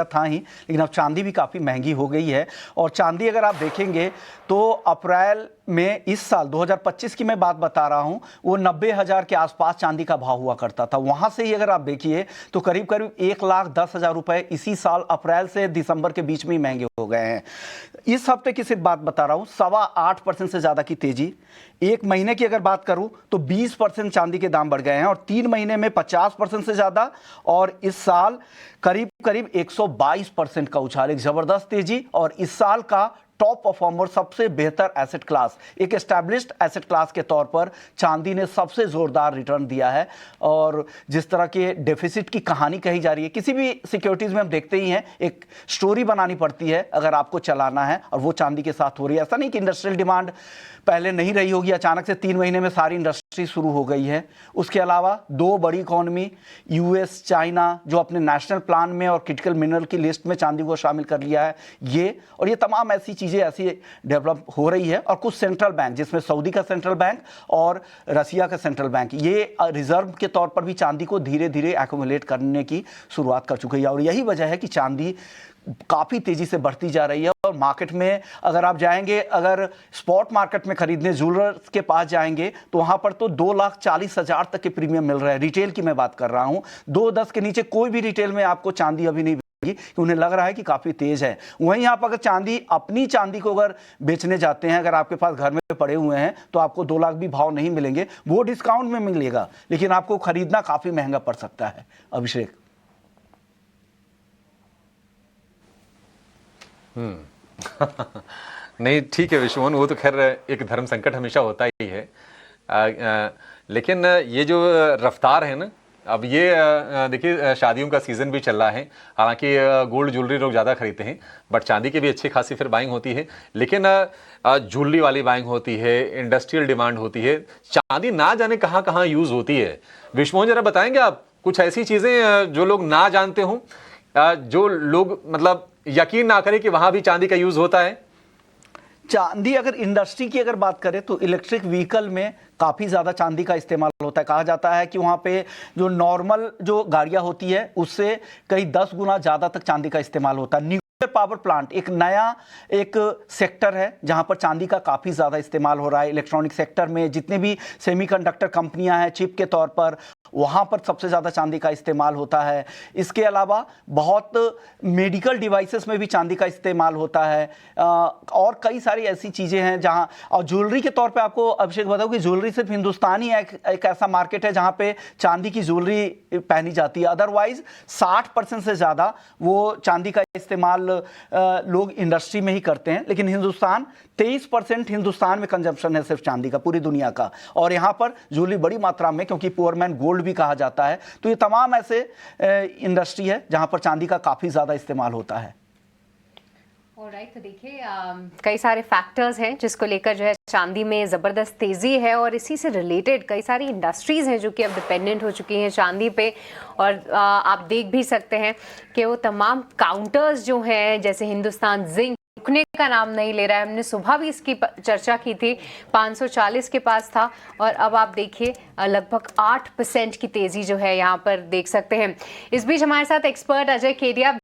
था ही, लेकिन अब चांदी भी काफ़ी महंगी हो गई है। और चांदी अगर आप देखेंगे तो अप्रैल में इस साल 2025 की मैं बात बता रहा हूं, वो 90,000 के आसपास चांदी का भाव हुआ करता था। वहां से ही अगर आप देखिए तो करीब करीब 1,10,000 रुपए इसी साल अप्रैल से दिसंबर के बीच में ही महंगे हो गए हैं। इस हफ्ते की सिर्फ बात बता रहा हूं, 8.25% से ज्यादा की तेजी। एक महीने की अगर बात करूं तो 20% चांदी के दाम बढ़ गए हैं, और 3 महीने में 50% से ज्यादा, और इस साल करीब करीब 122% का उछाल, एक जबरदस्त तेजी। और इस साल का टॉप परफॉर्मर, सबसे बेहतर एसेट क्लास, एक एस्टैब्लिश्ड एसेट क्लास के तौर पर चांदी ने सबसे जोरदार रिटर्न दिया है। और जिस तरह के डेफिसिट की कहानी कही जा रही है, किसी भी सिक्योरिटीज में हम देखते ही हैं, एक स्टोरी बनानी पड़ती है अगर आपको चलाना है, और वो चांदी के साथ हो रही है। ऐसा नहीं कि इंडस्ट्रियल डिमांड पहले नहीं रही होगी, अचानक से 3 महीने में सारी इंडस्ट्री शुरू हो गई है। उसके अलावा 2 बड़ी इकोनॉमी यूएस, चाइना, जो अपने नेशनल प्लान में और क्रिटिकल मिनरल की लिस्ट में चांदी को शामिल कर लिया है, ये तमाम ऐसी चीजें ऐसी डेवलप हो रही है। और कुछ सेंट्रल बैंक, जिसमें सऊदी का सेंट्रल बैंक और रसिया का सेंट्रल बैंक, ये रिजर्व के तौर पर भी चांदी को धीरे धीरे एक्यूमुलेट करने की शुरुआत कर चुकी है। और यही वजह है कि चांदी काफी तेजी से बढ़ती जा रही है। और मार्केट में अगर आप जाएंगे, अगर स्पॉट मार्केट में खरीदने ज्वेलर्स के पास जाएंगे तो वहां पर तो 2,40,000 तक के प्रीमियम मिल रहा है। रिटेल की मैं बात कर रहा हूं, 2,10 के नीचे कोई भी रिटेल में आपको चांदी अभी नहीं मिलेगी, कि उन्हें लग रहा है कि काफी तेज है। वहीं आप अगर अपनी चांदी को अगर बेचने जाते हैं, अगर आपके पास घर में पड़े हुए हैं, तो आपको 2 लाख भी भाव नहीं मिलेंगे, वो डिस्काउंट में मिलेगा, लेकिन आपको खरीदना काफी महंगा पड़ सकता है। अभिषेक। नहीं, ठीक है विश्वमोहन, वो तो खैर एक धर्म संकट हमेशा होता ही है। लेकिन ये जो रफ्तार है ना, अब ये देखिए शादियों का सीजन भी चल रहा है, हालांकि गोल्ड ज्वेलरी लोग ज़्यादा खरीदते हैं, बट चांदी की भी अच्छी खासी फिर बाइंग होती है। लेकिन ज्वेलरी वाली बाइंग होती है, इंडस्ट्रियल डिमांड होती है, चांदी ना जाने कहाँ कहाँ यूज़ होती है। विश्वमोहन, जरा बताएंगे आप कुछ ऐसी चीज़ें जो लोग ना जानते हों, जो लोग मतलब यकीन ना करें कि वहां भी चांदी का यूज होता है? चांदी, अगर इंडस्ट्री की अगर बात करें तो इलेक्ट्रिक व्हीकल में काफी ज्यादा चांदी का इस्तेमाल होता है। कहा जाता है कि वहां पे जो नॉर्मल जो गाड़ियां होती है उससे कई 10 गुना ज्यादा तक चांदी का इस्तेमाल होता है। पावर प्लांट एक नया एक सेक्टर है जहां पर चांदी का काफी ज्यादा इस्तेमाल हो रहा है। इलेक्ट्रॉनिक सेक्टर में जितने भी सेमीकंडक्टर कंपनियां हैं, चिप के तौर पर, वहां पर सबसे ज्यादा चांदी का इस्तेमाल होता है। इसके अलावा बहुत मेडिकल डिवाइसेस में भी चांदी का इस्तेमाल होता है, और कई सारी ऐसी चीजें हैं जहां। और ज्वेलरी के तौर पे आपको अभिषेक बताऊं कि ज्वेलरी सिर्फ हिंदुस्तान ही एक ऐसा मार्केट है जहां पे चांदी की ज्वेलरी पहनी जाती है। अदरवाइज 60% से ज्यादा वो चांदी का इस्तेमाल लोग इंडस्ट्री में ही करते हैं। लेकिन 23% हिंदुस्तान में कंजम्पशन है सिर्फ चांदी का, पूरी दुनिया का। और यहां पर ज्वेलरी बड़ी मात्रा में, क्योंकि पुअर मैन गोल्ड भी कहा जाता है, तो ये तमाम ऐसे इंडस्ट्री है जहां पर चांदी का काफी ज्यादा इस्तेमाल होता है। ऑलराइट, तो देखिए कई सारे फैक्टर्स हैं जिसको लेकर जो है चांदी में ज़बरदस्त तेज़ी है, और इसी से रिलेटेड कई सारी इंडस्ट्रीज़ हैं जो कि अब डिपेंडेंट हो चुकी हैं चांदी पे। और आप देख भी सकते हैं कि वो तमाम काउंटर्स जो हैं, जैसे हिंदुस्तान जिंक रुकने का नाम नहीं ले रहा है। हमने सुबह भी इसकी चर्चा की थी, 540 के पास था, और अब आप देखिए लगभग 8% की तेज़ी जो है यहाँ पर देख सकते हैं। इस बीच हमारे साथ एक्सपर्ट अजय केडिया